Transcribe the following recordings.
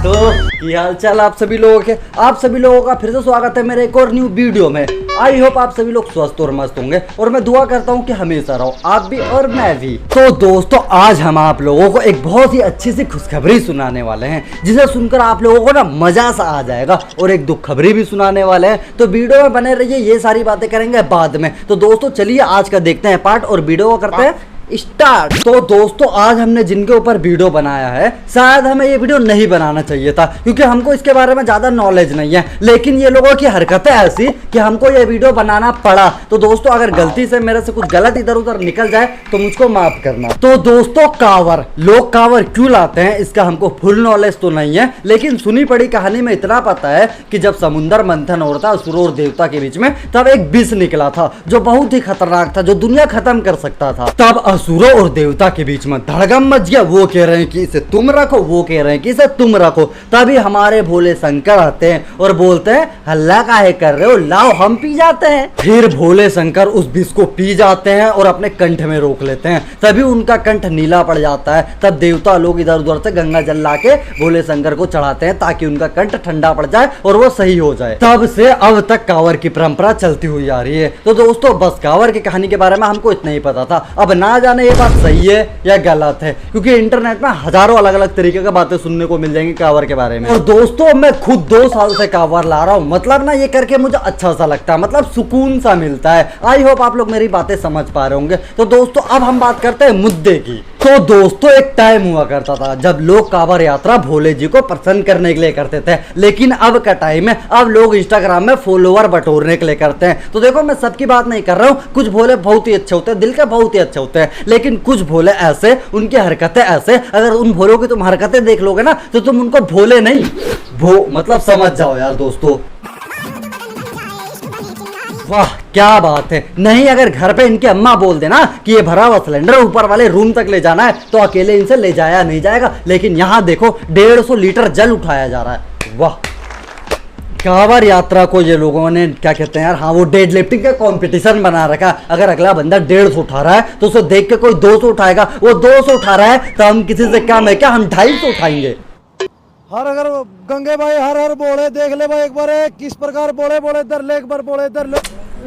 तो क्या हाल चाल आप सभी लोगों का फिर से स्वागत है मेरे एक और न्यू वीडियो में। आई होप आप सभी लोग स्वस्थ और मस्त होंगे और मैं दुआ करता हूँ कि हमेशा रहो आप भी और मैं भी। तो दोस्तों आज हम आप लोगों को एक बहुत ही अच्छी सी खुशखबरी सुनाने वाले हैं जिसे सुनकर आप लोगों को ना मजा सा आ जाएगा, और एक दुख खबरी भी सुनाने वाले हैं। तो वीडियो में बने रहिए, ये सारी बातें करेंगे बाद में। तो दोस्तों चलिए आज का देखते हैं पार्ट और वीडियो को करते हैं स्टार्ट। तो दोस्तों आज हमने जिनके ऊपर वीडियो बनाया है, शायद हमें ये वीडियो नहीं बनाना चाहिए था क्योंकि हमको इसके बारे में ज्यादा नॉलेज नहीं है, लेकिन ये लोगों की हरकतें ऐसी कि हमको ये वीडियो बनाना पड़ा। तो दोस्तों अगर गलती से मेरे से कुछ गलत इधर उधर निकल जाए तो मुझको माफ करना। तो दोस्तों कांवर, लोग कांवर क्यों लाते हैं इसका हमको फुल नॉलेज तो नहीं है, लेकिन सुनी पड़ी कहानी में इतना पता है कि जब समुद्र मंथन हो रहा था असुर और देवता के बीच में, तब एक विष निकला था जो बहुत ही खतरनाक था, जो दुनिया खत्म कर सकता था। तब असुरों और देवता के बीच में धड़गम मच गया। वो कह रहे हैं कि इसे तुम रखो, वो कह रहे हैं कि इसे तुम रखो। तभी हमारे भोले शंकर आते हैं और बोलते हैं हल्ला काहे कर रहे हो, लाओ हम पी जाते हैं। फिर भोले शंकर उस विष को पी जाते हैं और अपने कंठ में रोक लेते हैं। तभी उनका कंठ नीला पड़ जाता है। तब देवता लोग इधर उधर से गंगा जल ला के भोले शंकर को चढ़ाते हैं ताकि उनका कंठ ठंडा पड़ जाए और वो सही हो जाए। तब से अब तक कांवर की परंपरा चलती हुई आ रही है। तो दोस्तों बस कांवर की कहानी के बारे में हमको इतना ही पता था। अब ना जाने ये बात सही है या गलत है, क्योंकि इंटरनेट में हजारों अलग अलग तरीके की बातें सुनने को मिल जाएंगी कांवर के बारे में। और दोस्तों मैं खुद 2 साल से कांवर ला रहा हूँ, मतलब ना ये करके मुझे अच्छा सा लगता है, मतलब सुकून सा मिलता है। आई होप आप लोग मेरी बातें समझ पा रहे होंगे। तो दोस्तों अब हम बात करते हैं मुद्दे की। तो दोस्तों एक टाइम हुआ करता था जब लोग कांवर यात्रा भोले जी को प्रसन्न करने के लिए करते थे, लेकिन अब का टाइम है, अब लोग इंस्टाग्राम में फॉलोवर बटोरने के लिए करते हैं। तो देखो मैं सबकी बात नहीं कर रहा हूँ, कुछ भोले बहुत ही अच्छे होते हैं, दिल के बहुत ही अच्छे होते हैं, लेकिन कुछ भोले ऐसे, उनकी हरकतें ऐसे, अगर उन भोलों की तुम हरकतें देख लोगे ना तो तुम उनको भोले नहीं मतलब समझ जाओ यार दोस्तों। वाह क्या बात है। नहीं अगर घर पे इनकी अम्मा बोल देना कि ये भरा हुआ सिलेंडर ऊपर वाले रूम तक ले जाना है तो अकेले इनसे ले जाया नहीं जाएगा, लेकिन यहाँ देखो 150 लीटर जल उठाया जा रहा है। वाह कांवर यात्रा को ये लोगों ने क्या कहते हैं यार, हाँ वो डेड लिफ्टिंग का कंपटीशन बना रखा। अगर अगला बंदा 150 उठा रहा है तो उसे देख के कोई 200 उठाएगा, वो 200 उठा रहा है तो हम किसी से कम है क्या, हम 250 उठाएंगे। हर अगर गंगे भाई हर हर बोले, देख ले भाई एक बार किस प्रकार बोले इधर ले, एक बार बोले इधर ले।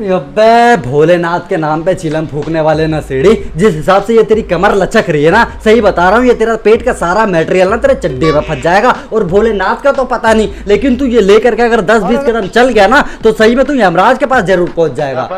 अबे भोलेनाथ के नाम पे चिलम फूकने वाले ना सीढ़ी, जिस हिसाब से ये तेरी कमर लचक रही है ना, सही बता रहा हूँ, ये तेरा पेट का सारा मटेरियल ना तेरे चड्डे में फंस जाएगा। और भोलेनाथ का तो पता नहीं, लेकिन तू ये लेकर के अगर 10-20 कदम चल गया ना तो सही में तू यमराज के पास जरूर पहुंच जाएगा।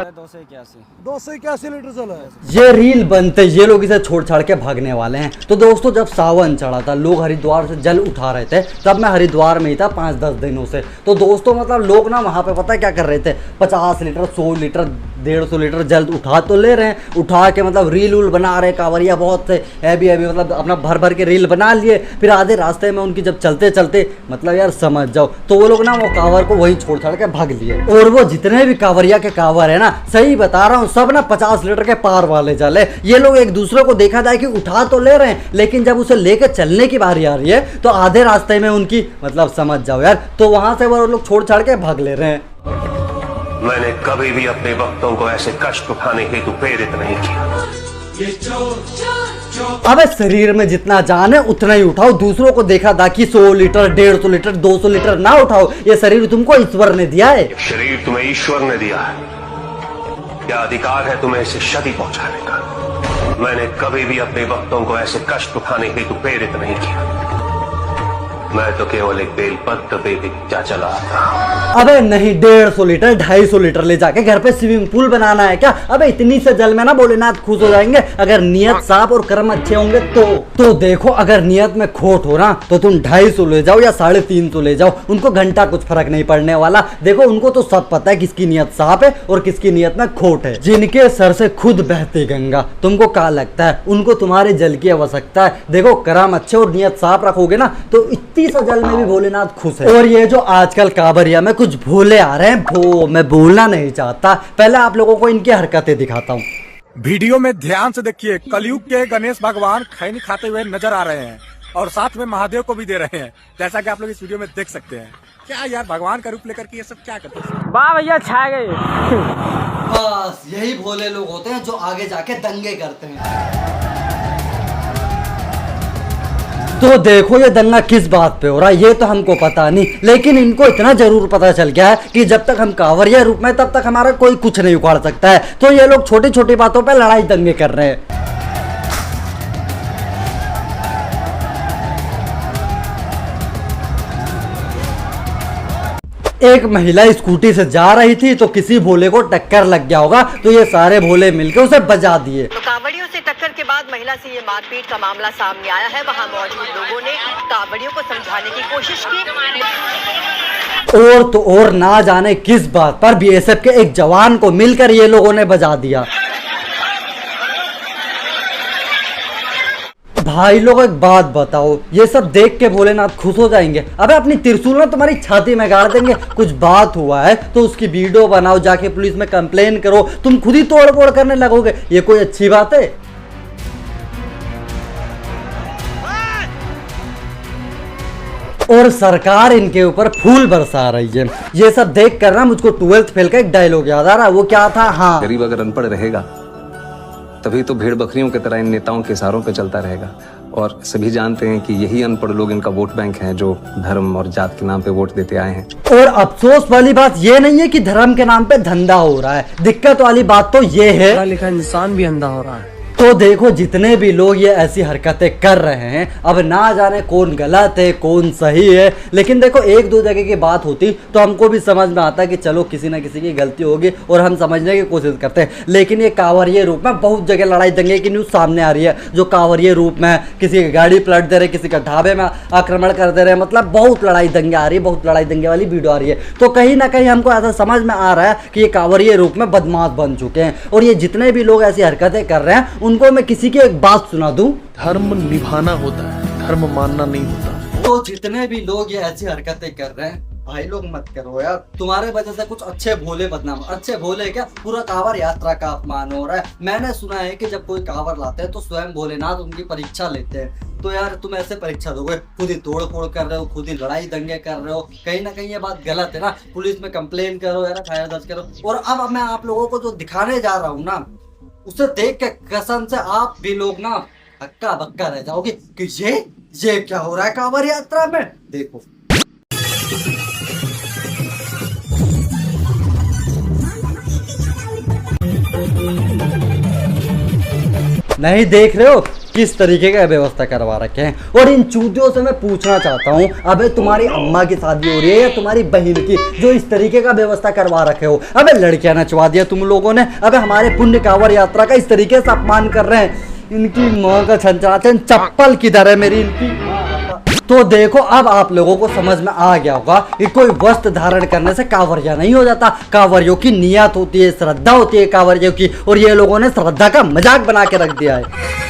281 लीटर चला है। ये रील बनते ये लोग इसे छोड़ छाड़ के भागने वाले हैं। तो दोस्तों जब सावन चढ़ा था, लोग हरिद्वार से जल उठा रहे थे, तब मैं हरिद्वार में ही था 5-10 दिनों से। तो दोस्तों मतलब लोग ना वहां पे पता है क्या कर रहे थे, 50 लीटर 100 लीटर 150 लीटर जल उठा तो ले रहे हैं, उठा के मतलब रील उल बना रहे कांवरिया बहुत से हैवी मतलब अपना भर भर के रील बना लिए। फिर आधे रास्ते में उनकी जब चलते चलते मतलब यार समझ जाओ, तो वो लोग ना वो कांवर को वहीं छोड़ छाड़ के भाग लिए। और वो जितने भी कांवरिया के कांवर है ना, सही बता रहा हूँ, सब ना 50 लीटर के पार वाले जल है। ये लोग एक दूसरे को देखा जाए कि उठा तो ले रहे हैं, लेकिन जब उसे लेके चलने की बारी आ रही है तो आधे रास्ते में उनकी मतलब समझ जाओ यार, तो वहां से वो लोग छोड़ छाड़ के भाग ले रहे हैं। मैंने कभी भी अपने भक्तों को ऐसे कष्ट उठाने हेतु प्रेरित नहीं किया। अबे शरीर में जितना जान है उतना ही उठाओ, दूसरों को देखा था कि 100 लीटर 150 लीटर 200 लीटर ना उठाओ। ये शरीर तुमको ईश्वर ने दिया है, शरीर तुम्हें ईश्वर ने दिया है, क्या अधिकार है तुम्हें इसे क्षति पहुंचाने का। मैंने कभी भी अपने भक्तों को ऐसे कष्ट उठाने हेतु प्रेरित नहीं किया। मैं तो केवल एक बेलपत्र बेचा चला था। अबे नहीं 150 लीटर 250 लीटर ले जाके घर पे स्विमिंग पूल बनाना है क्या। अबे इतनी से जल में ना भोलेनाथ खुश हो जाएंगे अगर नियत साफ और कर्म अच्छे होंगे तो देखो अगर नियत में खोट हो ना तो तुम 250 ले जाओ या 350 ले जाओ, उनको घंटा कुछ फर्क नहीं पड़ने वाला। देखो उनको तो सब पता है किसकी नियत साफ है और किसकी नियत में खोट है। जिनके सर से खुद बहती गंगा, तुमको क्या लगता है उनको तुम्हारे जल की आवश्यकता है। देखो कर्म अच्छे और नियत साफ रखोगे ना तो सा जल में भी भोलेनाथ खुश है। और ये जो आजकल कांवरिया में कुछ भोले आ रहे हैं, मैं बोलना नहीं चाहता, पहले आप लोगों को इनकी हरकतें दिखाता हूँ। वीडियो में ध्यान से देखिए, कलयुग के गणेश भगवान खैनी खाते हुए नजर आ रहे हैं और साथ में महादेव को भी दे रहे हैं, जैसा कि आप लोग इस वीडियो में देख सकते हैं। क्या यार भगवान का रूप लेकर के ये सब क्या करते हैं। वाह भैया छा गए। बस यही भोले लोग होते हैं जो आगे जाके दंगे करते हैं। तो देखो ये दंगा किस बात पे हो रहा है ये तो हमको पता नहीं, लेकिन इनको इतना जरूर पता चल गया है कि जब तक हम कांवरिया रूप में तब तक हमारा कोई कुछ नहीं उखाड़ सकता है। तो ये लोग छोटी छोटी बातों पे लड़ाई दंगे कर रहे हैं। एक महिला स्कूटी से जा रही थी तो किसी भोले को टक्कर लग गया होगा, तो ये सारे भोले मिलकर उसे बजा दिए। तो कांवड़ियों से टक्कर के बाद महिला से ये मारपीट का मामला सामने आया है। वहां मौजूद लोगों ने कांवड़ियों को समझाने की कोशिश की। और तो और ना जाने किस बात पर बीएसएफ के एक जवान को मिलकर ये लोगों ने बजा दिया। भाई लोग एक बात बताओ, ये सब देख के भोलेनाथ खुश हो जाएंगे? अबे अपनी त्रिशूल ना तुम्हारी छाती में गाड़ देंगे। कुछ बात हुआ है तो उसकी वीडियो बनाओ, जाके पुलिस में कंप्लेन करो, तुम खुद ही तोड़ फोड़ करने लगोगे, ये कोई अच्छी बात है? और सरकार इनके ऊपर फूल बरसा रही है। ये सब देख कर ना मुझको 12th फेल का एक डायलॉग याद आ रहा है। वो क्या था? हाँ, गरीब अगर अनपढ़ रहेगा तभी तो भेड़ बकरियों की तरह इन नेताओं के इशारों पे चलता रहेगा। और सभी जानते हैं कि यही अनपढ़ लोग इनका वोट बैंक हैं, जो धर्म और जात के नाम पे वोट देते आए हैं। और अफसोस वाली बात ये नहीं है कि धर्म के नाम पे धंधा हो रहा है, दिक्कत वाली बात तो ये है पढ़ा लिखा इंसान भी अंधा हो रहा है। तो देखो जितने भी लोग ये ऐसी हरकतें कर रहे हैं, अब ना जाने कौन गलत है कौन सही है, लेकिन देखो एक दो जगह की बात होती तो हमको भी समझ में आता है कि चलो किसी ना किसी की गलती होगी और हम समझने की कोशिश करते हैं। लेकिन ये कांवरिये रूप में बहुत जगह लड़ाई दंगे की न्यूज़ सामने आ रही है, जो कांवरिये रूप में किसी की गाड़ी पलट दे रहे, किसी का ढाबे में आक्रमण कर दे रहे, मतलब बहुत लड़ाई दंगे आ रही है, बहुत लड़ाई दंगे वाली वीडियो आ रही है। तो कहीं ना कहीं हमको ऐसा समझ में आ रहा है कि ये कांवरिये रूप में बदमाश बन चुके हैं। और ये जितने भी लोग ऐसी हरकतें कर रहे हैं उनको मैं किसी की एक बात सुना दूं, धर्म निभाना होता है, धर्म मानना नहीं होता। तो जितने भी लोग ये ऐसी हरकतें कर रहे हैं भाई लोग मत करो यार, तुम्हारे वजह से कुछ अच्छे भोले बदनाम, अच्छे भोले क्या पूरा कांवर यात्रा का अपमान हो रहा है। मैंने सुना है कि जब कोई कांवर लाते हैं तो स्वयं भोलेनाथ उनकी परीक्षा लेते हैं। तो यार तुम ऐसे परीक्षा दोगे, खुद ही तोड़ फोड़ कर रहे हो, खुद ही लड़ाई दंगे कर रहे हो, कहीं ना कहीं ये बात गलत है ना। पुलिस में कंप्लेन करो यार, FIR दर्ज करो। और अब मैं आप लोगों को जो दिखाने जा रहा हूँ ना, उसे देख के कसम से आप भी लोग ना हक्का बक्का रह जाओगे कि ये क्या हो रहा है कांवर यात्रा में। देखो नहीं देख रहे हो किस तरीके का व्यवस्था करवा रखे हैं। और इन चूतियों से मैं पूछना चाहता हूँ, अबे तुम्हारी अम्मा की शादी हो रही है या तुम्हारी बहन की, जो इस तरीके का व्यवस्था करवा रखे हो? अबे लड़कियां नचवा दिया तुम लोगों ने, अबे हमारे पुण्य कांवर यात्रा का इस तरीके से अपमान कर रहे हैं। इनकी माँ का छंचनाचन चप्पल किधर है मेरी इनकी। तो देखो अब आप लोगों को समझ में आ गया होगा कि कोई वस्त्र धारण करने से कांवरिया नहीं हो जाता। कांवरियों की नियत होती है, श्रद्धा होती है कांवरियों की, और ये लोगों ने श्रद्धा का मजाक बना के रख दिया है।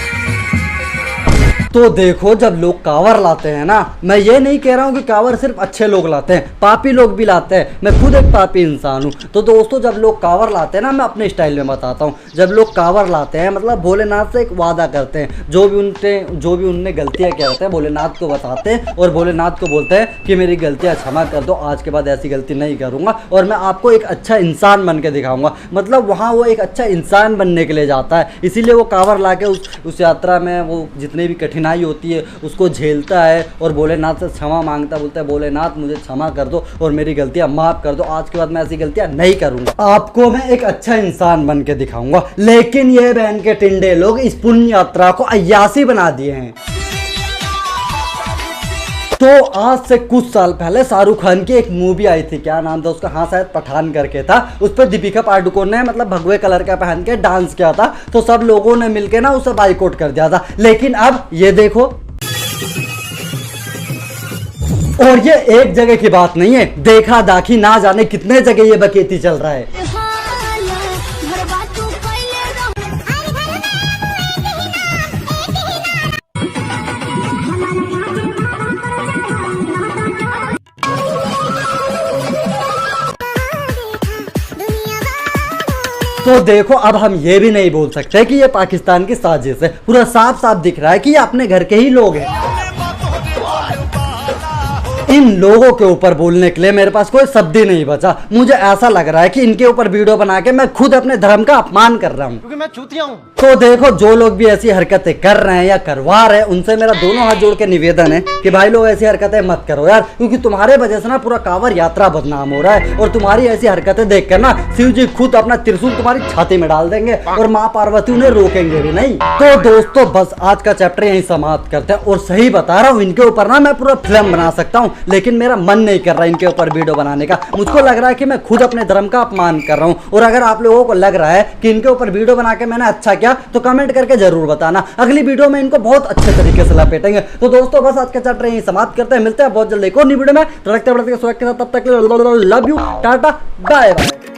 तो देखो जब लोग कांवर लाते हैं ना, मैं ये नहीं कह रहा हूँ कि कांवर सिर्फ अच्छे लोग लाते हैं, पापी लोग भी लाते हैं। मैं खुद एक पापी इंसान हूँ। तो दोस्तों जब लोग कांवर लाते हैं ना, मैं अपने स्टाइल में बताता हूँ। जब लोग कांवर लाते हैं मतलब भोलेनाथ से एक वादा करते हैं, जो भी उनने गलतियाँ करते हैं भोलेनाथ को बताते हैं और भोलेनाथ को बोलते हैं कि मेरी गलतियाँ क्षमा कर दो, आज के बाद ऐसी गलती नहीं करूँगा और मैं आपको एक अच्छा इंसान बन के दिखाऊँगा। मतलब वहाँ वो एक अच्छा इंसान बनने के लिए जाता है, इसीलिए वो कांवर ला के उस यात्रा में वो जितने भी कठिनाई होती है उसको झेलता है और भोलेनाथ से क्षमा मांगता, बोलता है भोलेनाथ मुझे क्षमा कर दो और मेरी गलतियां माफ कर दो, आज के बाद मैं ऐसी गलतियां नहीं करूंगा, आपको मैं एक अच्छा इंसान बन के दिखाऊंगा। लेकिन ये बहन के टिंडे लोग इस पुण्य यात्रा को अय्यासी बना दिए हैं। तो आज से कुछ साल पहले शाहरुख खान की एक मूवी आई थी, क्या नाम था उसका, हाँ शायद पठान करके था। उस पर दीपिका पादुकोण ने मतलब भगवे कलर का पहन के डांस किया था, तो सब लोगों ने मिलके ना उसे बाइकआउट कर दिया था। लेकिन अब ये देखो, और ये एक जगह की बात नहीं है, देखा दाखी ना जाने कितने जगह ये बकेती चल रहा है। तो देखो अब हम ये भी नहीं बोल सकते कि ये पाकिस्तान की साजिश है, पूरा साफ साफ दिख रहा है कि ये अपने घर के ही लोग हैं। इन लोगों के ऊपर बोलने के लिए मेरे पास कोई शब्द ही नहीं बचा। मुझे ऐसा लग रहा है कि इनके ऊपर वीडियो बना के मैं खुद अपने धर्म का अपमान कर रहा हूँ, क्योंकि मैं चूतिया हूँ। तो देखो जो लोग भी ऐसी हरकतें कर रहे हैं या करवा रहे हैं, उनसे मेरा दोनों हाथ जोड़ के निवेदन है कि भाई लोग ऐसी हरकतें मत करो यार, क्योंकि तुम्हारे वजह से ना पूरा कांवड़ यात्रा बदनाम हो रहा है। और तुम्हारी ऐसी हरकतें देख कर ना शिव जी खुद अपना त्रिशूल तुम्हारी छाती में डाल देंगे और माँ पार्वती उन्हें रोकेंगे भी नहीं। तो दोस्तों बस आज का चैप्टर यहीं समाप्त करते हैं। और सही बता रहा हूँ, इनके ऊपर ना मैं पूरा फिल्म बना सकता हूँ, लेकिन मेरा मन नहीं कर रहा इनके ऊपर वीडियो बनाने का। मुझको लग रहा है कि मैं खुद अपने धर्म का अपमान कर रहा हूँ। और अगर आप लोगों को लग रहा है कि इनके ऊपर वीडियो बना के मैंने अच्छा किया तो कमेंट करके जरूर बताना। अगली वीडियो में इनको बहुत अच्छे तरीके से लपेटेंगे। तो दोस्तों बस आज का चैप्टर यहीं समाप्त करते हैं। मिलते हैं बहुत जल्दी एक और नई वीडियो में। तब तक के साथ, तब तक love you, tata bye bye.